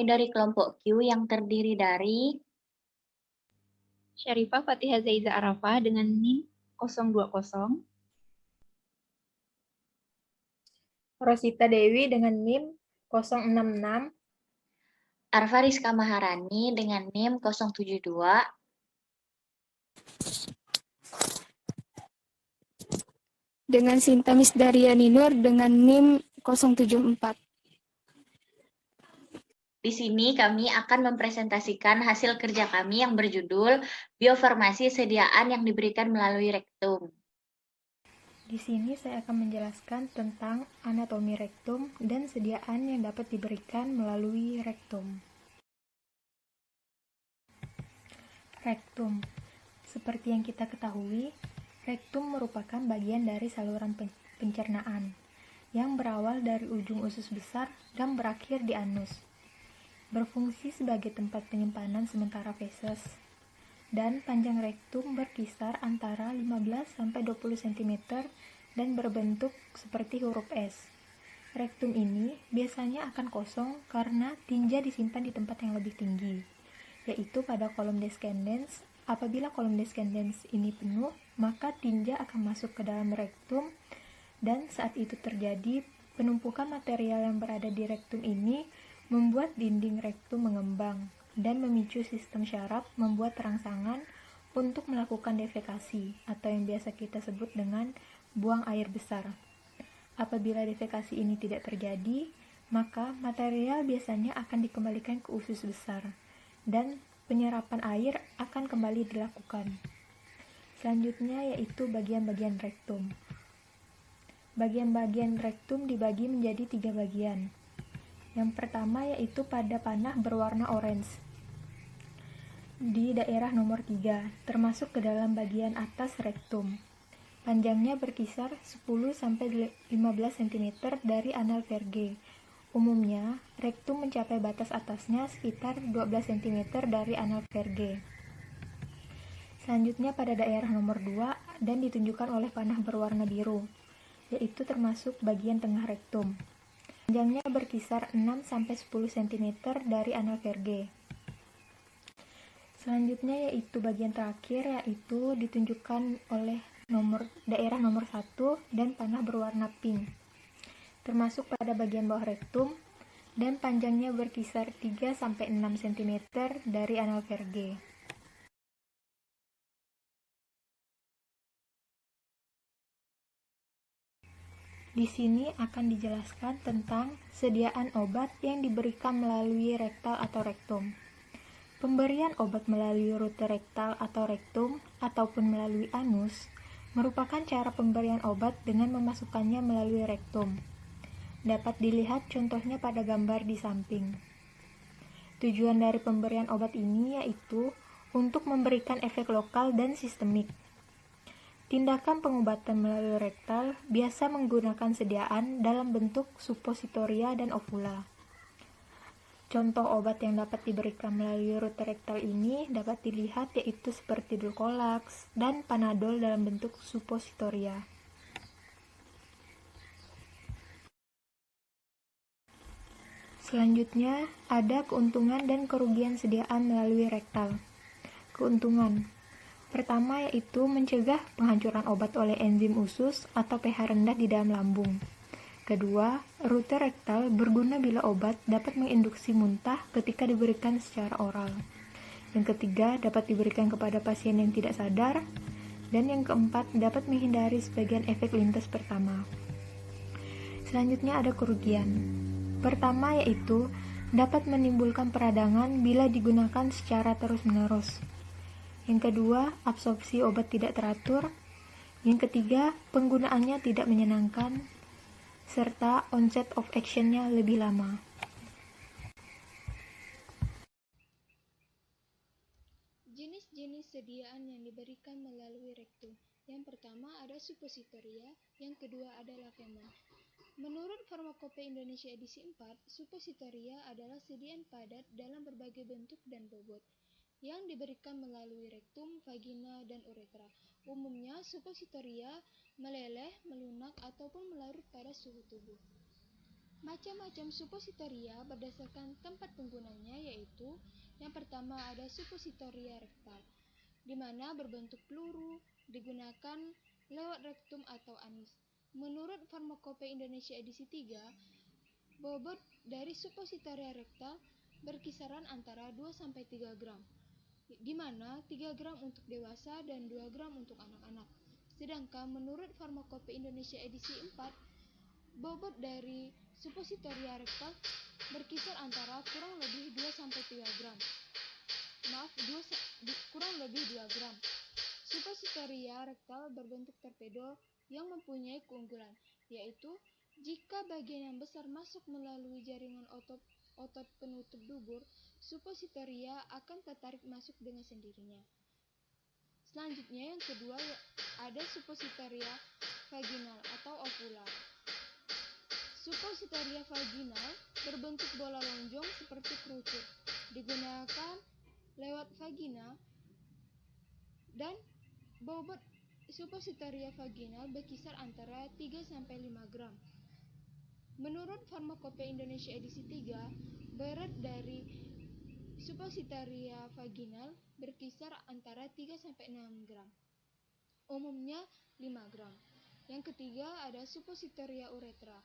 dari kelompok Q yang terdiri dari Syarifah Fatihah Zaiza Arafah dengan NIM 020, Rosita Dewi dengan NIM 066, Arfa Rizka Maharani dengan NIM 072, dengan Sinta Misdariani Nur dengan NIM 074. Di sini kami akan mempresentasikan hasil kerja kami yang berjudul Biofarmasi Sediaan yang diberikan melalui rektum. Di sini saya akan menjelaskan tentang anatomi rektum dan sediaan yang dapat diberikan melalui rektum. Rektum. Seperti yang kita ketahui, rektum merupakan bagian dari saluran pencernaan yang berawal dari ujung usus besar dan berakhir di anus. Berfungsi sebagai tempat penyimpanan sementara feses. Dan panjang rektum berkisar antara 15-20 cm dan berbentuk seperti huruf S. Rektum ini biasanya akan kosong karena tinja disimpan di tempat yang lebih tinggi, yaitu pada kolom descendens. Apabila kolom descendens ini penuh, maka tinja akan masuk ke dalam rektum, dan saat itu terjadi, penumpukan material yang berada di rektum ini membuat dinding rektum mengembang dan memicu sistem syaraf membuat rangsangan untuk melakukan defekasi, atau yang biasa kita sebut dengan buang air besar. Apabila defekasi ini tidak terjadi, maka material biasanya akan dikembalikan ke usus besar, dan penyerapan air akan kembali dilakukan. Selanjutnya yaitu bagian-bagian rektum. Bagian-bagian rektum dibagi menjadi 3 bagian. Yang pertama yaitu pada panah berwarna orange di daerah nomor 3, termasuk ke dalam bagian atas rektum. Panjangnya berkisar 10-15 cm dari anal verge. Umumnya, rektum mencapai batas atasnya sekitar 12 cm dari anal verge. Selanjutnya pada daerah nomor 2 dan ditunjukkan oleh panah berwarna biru, yaitu termasuk bagian tengah rektum. Panjangnya berkisar 6-10 cm dari anal verge. Selanjutnya yaitu bagian terakhir, yaitu ditunjukkan oleh daerah nomor 1 dan panah berwarna pink, termasuk pada bagian bawah rektum, dan panjangnya berkisar 3-6 cm dari anal verge. Di sini akan dijelaskan tentang sediaan obat yang diberikan melalui rektal atau rektum. Pemberian obat melalui rute rektal atau rektum ataupun melalui anus merupakan cara pemberian obat dengan memasukkannya melalui rektum. Dapat dilihat contohnya pada gambar di samping. Tujuan dari pemberian obat ini yaitu untuk memberikan efek lokal dan sistemik. Tindakan pengobatan melalui rektal biasa menggunakan sediaan dalam bentuk suppositoria dan ovula. Contoh obat yang dapat diberikan melalui rute rektal ini dapat dilihat yaitu seperti Dulcolax dan Panadol dalam bentuk suppositoria. Selanjutnya, ada keuntungan dan kerugian sediaan melalui rektal. Keuntungan pertama yaitu mencegah penghancuran obat oleh enzim usus atau pH rendah di dalam lambung. Kedua, rute rektal berguna bila obat dapat menginduksi muntah ketika diberikan secara oral. Yang ketiga, dapat diberikan kepada pasien yang tidak sadar. Dan yang keempat, dapat menghindari sebagian efek lintas pertama. Selanjutnya ada kerugian. Pertama yaitu dapat menimbulkan peradangan bila digunakan secara terus-menerus. Yang kedua, absorpsi obat tidak teratur. Yang ketiga, penggunaannya tidak menyenangkan, serta onset of action-nya lebih lama. Jenis-jenis sediaan yang diberikan melalui rektum. Yang pertama ada suppositoria, yang kedua adalah lemon. Menurut Farmakope Indonesia edisi 4, suppositoria adalah sediaan padat dalam berbagai bentuk dan bobot yang diberikan melalui rektum, vagina, dan uretra. Umumnya, suppositoria meleleh, melunak, ataupun melarut pada suhu tubuh. Macam-macam suppositoria berdasarkan tempat penggunanya, yaitu yang pertama ada suppositoria rektal, di mana berbentuk peluru digunakan lewat rektum atau anus. Menurut Farmakope Indonesia edisi 3, bobot dari suppositoria rektal berkisaran antara 2-3 gram, di mana 3 gram untuk dewasa dan 2 gram untuk anak-anak. Sedangkan menurut Farmakope Indonesia edisi 4, bobot dari suppositoria rektal berkisar antara kurang lebih 2-3 gram. Kurang lebih 2 gram. Suppositoria rektal berbentuk torpedo yang mempunyai keunggulan, yaitu jika bagian yang besar masuk melalui jaringan otot penutup dubur, suppositoria akan tertarik masuk dengan sendirinya. Selanjutnya yang kedua ada suppositoria vaginal atau ovular. Suppositoria vaginal berbentuk bola lonjong seperti kerucut, digunakan lewat vagina, dan bobot suppositoria vaginal berkisar antara 3-5 gram. Menurut Farmakope Indonesia edisi 3, berat dari suppositoria vaginal berkisar antara 3-6 gram, umumnya 5 gram. Yang ketiga ada suppositoria uretra,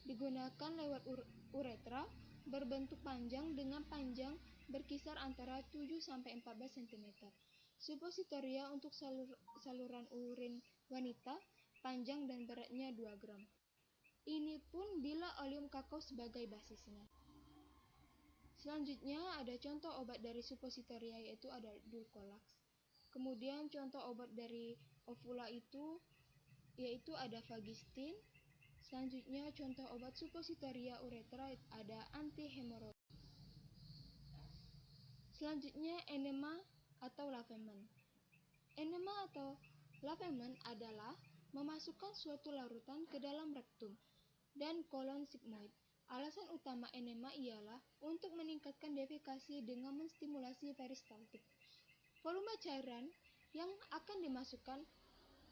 digunakan lewat uretra, berbentuk panjang dengan panjang berkisar antara 7-14 cm. Suppositoria untuk saluran urin wanita, panjang dan beratnya 2 gram. Ini pun bila oleum kakao sebagai basisnya. Selanjutnya ada contoh obat dari suppositoria, yaitu ada Dulcolax. Kemudian contoh obat dari ovula yaitu ada Vagistin. Selanjutnya contoh obat suppositoria uretra ada antihemoroid. Selanjutnya enema atau lavement. Enema atau lavement adalah memasukkan suatu larutan ke dalam rektum dan kolon sigmoid. Alasan utama enema ialah untuk meningkatkan defekasi dengan menstimulasi peristaltik. Volume cairan yang akan dimasukkan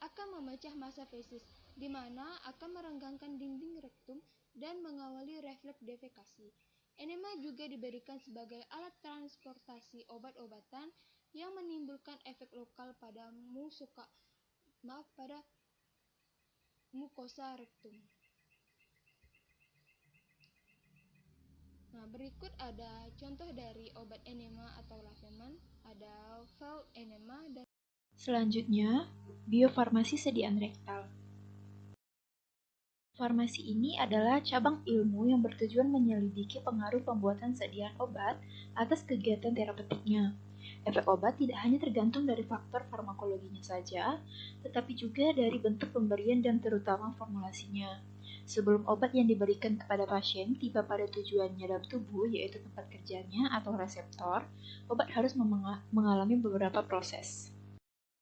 akan memecah massa fesis, di mana akan merenggangkan dinding rektum dan mengawali refleks defekasi. Enema juga diberikan sebagai alat transportasi obat-obatan yang menimbulkan efek lokal pada mukosa rektum. Nah, berikut ada contoh dari obat enema atau lavement, ada Feld enema dan Selanjutnya, biofarmasi sediaan rektal. Farmasi ini adalah cabang ilmu yang bertujuan menyelidiki pengaruh pembuatan sediaan obat atas kegiatan terapeutiknya. Efek obat tidak hanya tergantung dari faktor farmakologinya saja, tetapi juga dari bentuk pemberian dan terutama formulasinya. Sebelum obat yang diberikan kepada pasien tiba pada tujuannya dalam tubuh, yaitu tempat kerjanya atau reseptor, obat harus mengalami beberapa proses.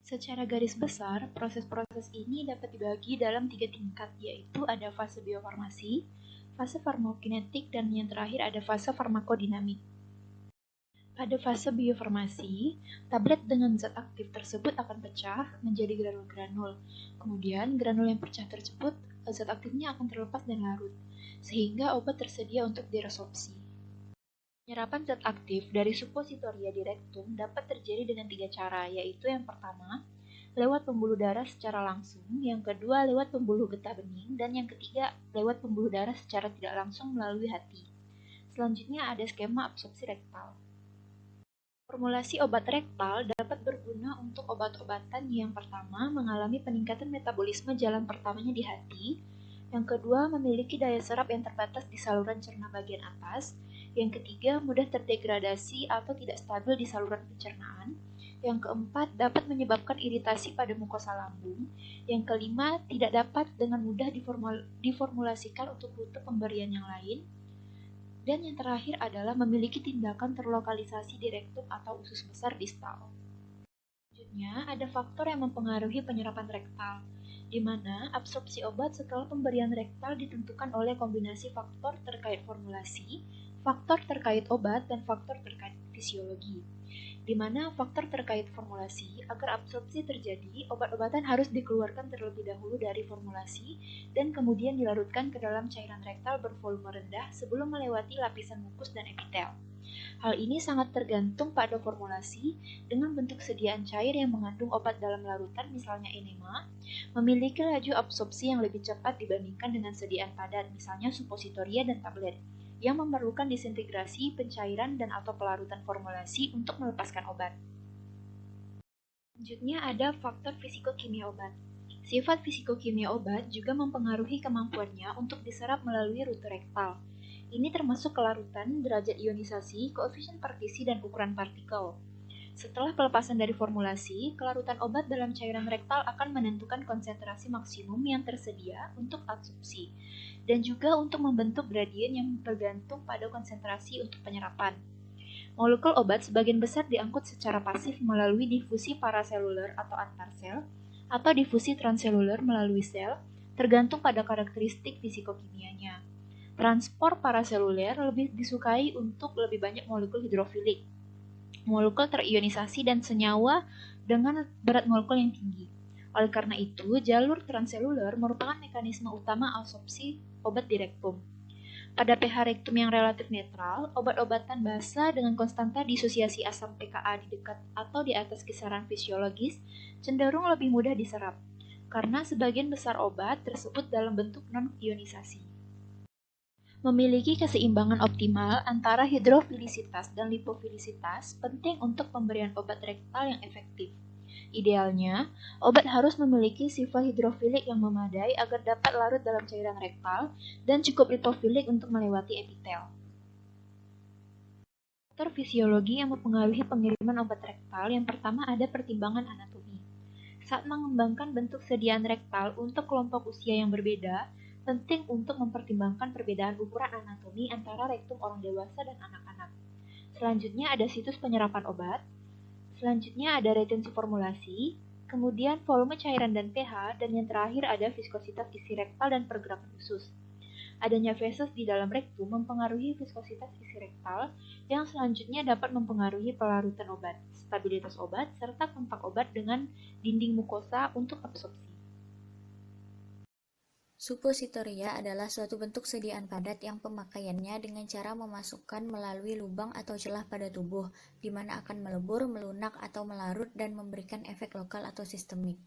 Secara garis besar, proses-proses ini dapat dibagi dalam 3 tingkat, yaitu ada fase biofarmasi, fase farmakokinetik, dan yang terakhir ada fase farmakodinamik. Pada fase biofarmasi, tablet dengan zat aktif tersebut akan pecah menjadi granul-granul. Kemudian, granul yang pecah tersebut, zat aktifnya akan terlepas dan larut, sehingga obat tersedia untuk diresorpsi. Penyerapan zat aktif dari suppositoria di rektum dapat terjadi dengan 3 cara, yaitu yang pertama, lewat pembuluh darah secara langsung, yang kedua lewat pembuluh getah bening, dan yang ketiga lewat pembuluh darah secara tidak langsung melalui hati. Selanjutnya ada skema absorpsi rektal. Formulasi obat rektal dapat berguna untuk obat-obatan yang pertama mengalami peningkatan metabolisme jalan pertamanya di hati, yang kedua memiliki daya serap yang terbatas di saluran cerna bagian atas, yang ketiga mudah terdegradasi atau tidak stabil di saluran pencernaan, yang keempat dapat menyebabkan iritasi pada mukosa lambung, yang kelima tidak dapat dengan mudah diformulasikan untuk rute pemberian yang lain, dan yang terakhir adalah memiliki tindakan terlokalisasi di rektum atau usus besar distal. Selanjutnya, ada faktor yang mempengaruhi penyerapan rektal, di mana absorpsi obat setelah pemberian rektal ditentukan oleh kombinasi faktor terkait formulasi, faktor terkait obat, dan faktor terkait fisiologi. di mana faktor terkait formulasi. Agar absorpsi terjadi, obat-obatan harus dikeluarkan terlebih dahulu dari formulasi dan kemudian dilarutkan ke dalam cairan rektal bervolume rendah sebelum melewati lapisan mukus dan epitel. Hal ini sangat tergantung pada formulasi. Dengan bentuk sediaan cair yang mengandung obat dalam larutan, misalnya enema, memiliki laju absorpsi yang lebih cepat dibandingkan dengan sediaan padat, misalnya suppositoria dan tablet, yang memerlukan disintegrasi, pencairan, dan atau pelarutan formulasi untuk melepaskan obat. Selanjutnya ada faktor fisikokimia obat. Sifat fisikokimia obat juga mempengaruhi kemampuannya untuk diserap melalui rute rektal. Ini termasuk kelarutan, derajat ionisasi, koefisien partisi, dan ukuran partikel. Setelah pelepasan dari formulasi, kelarutan obat dalam cairan rektal akan menentukan konsentrasi maksimum yang tersedia untuk absorpsi, dan juga untuk membentuk gradien yang tergantung pada konsentrasi untuk penyerapan. Molekul obat sebagian besar diangkut secara pasif melalui difusi paraseluler atau antarsel, atau difusi transseluler melalui sel, tergantung pada karakteristik fisikokimianya. Transport paraseluler lebih disukai untuk lebih banyak molekul hidrofilik, molekul terionisasi, dan senyawa dengan berat molekul yang tinggi. Oleh karena itu, jalur transseluler merupakan mekanisme utama absorpsi obat di rektum. Pada pH rektum yang relatif netral, obat-obatan basa dengan konstanta disosiasi asam pKa di dekat atau di atas kisaran fisiologis cenderung lebih mudah diserap, karena sebagian besar obat tersebut dalam bentuk non-ionisasi. Memiliki keseimbangan optimal antara hidrofilisitas dan lipofilisitas penting untuk pemberian obat rektal yang efektif. Idealnya, obat harus memiliki sifat hidrofilik yang memadai agar dapat larut dalam cairan rektal dan cukup lipofilik untuk melewati epitel. Faktor fisiologi yang mempengaruhi pengiriman obat rektal, yang pertama ada pertimbangan anatomi. Saat mengembangkan bentuk sediaan rektal untuk kelompok usia yang berbeda, penting untuk mempertimbangkan perbedaan ukuran anatomi antara rektum orang dewasa dan anak-anak. Selanjutnya ada situs penyerapan obat. Selanjutnya ada retensi formulasi, kemudian volume cairan dan pH, dan yang terakhir ada viskositas isi rektal dan pergerakan usus. Adanya feses di dalam rektum mempengaruhi viskositas isi rektal, yang selanjutnya dapat mempengaruhi pelarutan obat, stabilitas obat, serta kontak obat dengan dinding mukosa untuk absorpsi. Suppositoria adalah suatu bentuk sediaan padat yang pemakaiannya dengan cara memasukkan melalui lubang atau celah pada tubuh, di mana akan melebur, melunak, atau melarut dan memberikan efek lokal atau sistemik.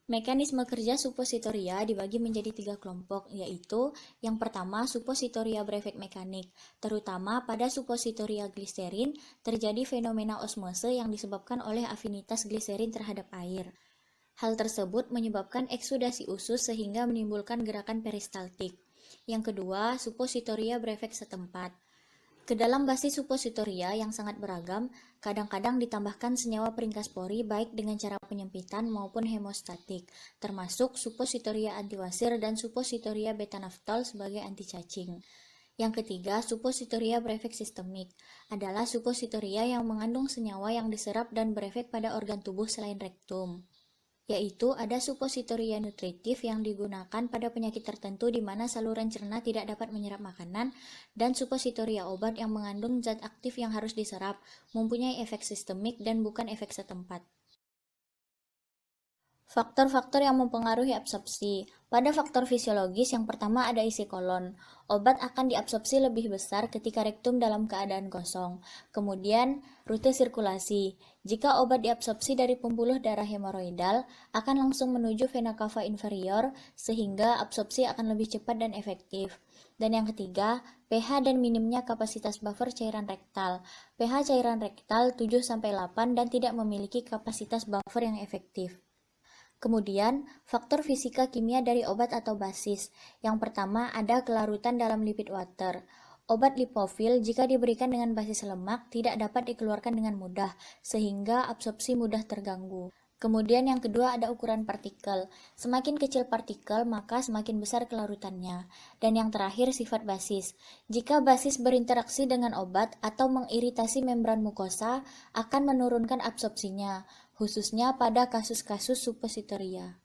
Mekanisme kerja suppositoria dibagi menjadi 3 kelompok, yaitu yang pertama suppositoria berefek mekanik. Terutama pada suppositoria gliserin terjadi fenomena osmose yang disebabkan oleh afinitas gliserin terhadap air. Hal tersebut menyebabkan eksudasi usus sehingga menimbulkan gerakan peristaltik. Yang kedua, suppositoria berefek setempat. Ke dalam basis suppositoria yang sangat beragam, kadang-kadang ditambahkan senyawa peringkas pori baik dengan cara penyempitan maupun hemostatik, termasuk suppositoria antiwasir dan suppositoria beta-naftol sebagai anti cacing. Yang ketiga, suppositoria berefek sistemik adalah suppositoria yang mengandung senyawa yang diserap dan berefek pada organ tubuh selain rektum. Yaitu ada suppositoria nutritif yang digunakan pada penyakit tertentu di mana saluran cerna tidak dapat menyerap makanan, dan suppositoria obat yang mengandung zat aktif yang harus diserap, mempunyai efek sistemik dan bukan efek setempat. Faktor-faktor yang mempengaruhi absorpsi. Pada faktor fisiologis, yang pertama ada isi kolon. Obat akan diabsorpsi lebih besar ketika rektum dalam keadaan kosong. Kemudian, rute sirkulasi. Jika obat diabsorpsi dari pembuluh darah hemoroidal, akan langsung menuju vena cava inferior, sehingga absorpsi akan lebih cepat dan efektif. Dan yang ketiga, pH dan minimnya kapasitas buffer cairan rektal. pH cairan rektal 7-8 dan tidak memiliki kapasitas buffer yang efektif. Kemudian, faktor fisika kimia dari obat atau basis. Yang pertama ada kelarutan dalam lipid water. Obat lipofil jika diberikan dengan basis lemak tidak dapat dikeluarkan dengan mudah, sehingga absorpsi mudah terganggu. Kemudian yang kedua ada ukuran partikel. Semakin kecil partikel, maka semakin besar kelarutannya. Dan yang terakhir sifat basis. Jika basis berinteraksi dengan obat atau mengiritasi membran mukosa, akan menurunkan absorpsinya, khususnya pada kasus-kasus suppositoria.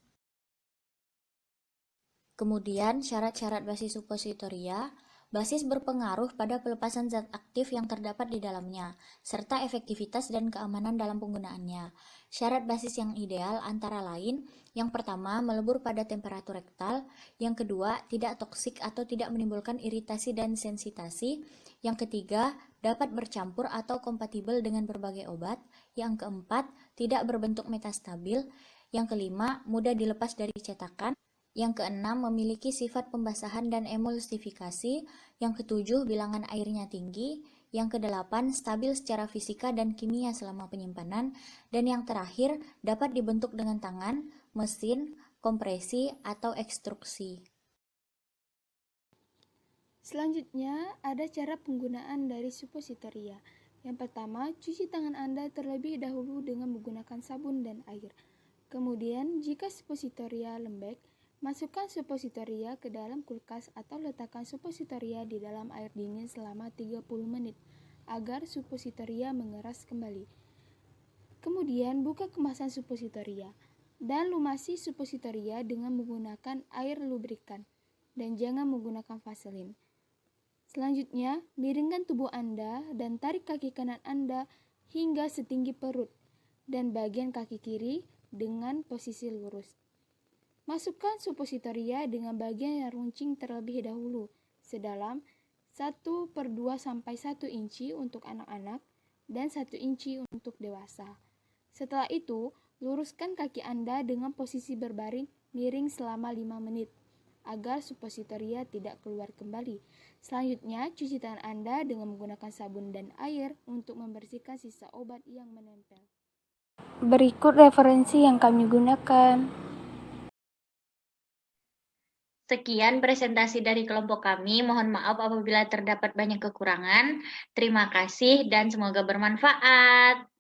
Kemudian syarat-syarat basis suppositoria. Basis berpengaruh pada pelepasan zat aktif yang terdapat di dalamnya, serta efektivitas dan keamanan dalam penggunaannya. Syarat basis yang ideal antara lain, yang pertama, melebur pada temperatur rektal, yang kedua, tidak toksik atau tidak menimbulkan iritasi dan sensitasi, yang ketiga, dapat bercampur atau kompatibel dengan berbagai obat, yang keempat, tidak berbentuk metastabil, yang kelima, mudah dilepas dari cetakan, yang keenam, memiliki sifat pembasahan dan emulsifikasi. Yang ketujuh, bilangan airnya tinggi. Yang kedelapan, stabil secara fisika dan kimia selama penyimpanan. Dan yang terakhir, dapat dibentuk dengan tangan, mesin, kompresi, atau ekstruksi. Selanjutnya, ada cara penggunaan dari suppositoria. Yang pertama, cuci tangan Anda terlebih dahulu dengan menggunakan sabun dan air. Kemudian, jika suppositoria lembek, masukkan suppositoria ke dalam kulkas atau letakkan suppositoria di dalam air dingin selama 30 menit agar suppositoria mengeras kembali. Kemudian buka kemasan suppositoria dan lumasi suppositoria dengan menggunakan air lubrikan dan jangan menggunakan vaselin. Selanjutnya, miringkan tubuh Anda dan tarik kaki kanan Anda hingga setinggi perut dan bagian kaki kiri dengan posisi lurus. Masukkan suppositoria dengan bagian yang runcing terlebih dahulu, sedalam 1/2 sampai 1 inci untuk anak-anak dan 1 inci untuk dewasa. Setelah itu, luruskan kaki Anda dengan posisi berbaring miring selama 5 menit, agar suppositoria tidak keluar kembali. Selanjutnya, cuci tangan Anda dengan menggunakan sabun dan air untuk membersihkan sisa obat yang menempel. Berikut referensi yang kami gunakan. Sekian presentasi dari kelompok kami. Mohon maaf apabila terdapat banyak kekurangan. Terima kasih dan semoga bermanfaat.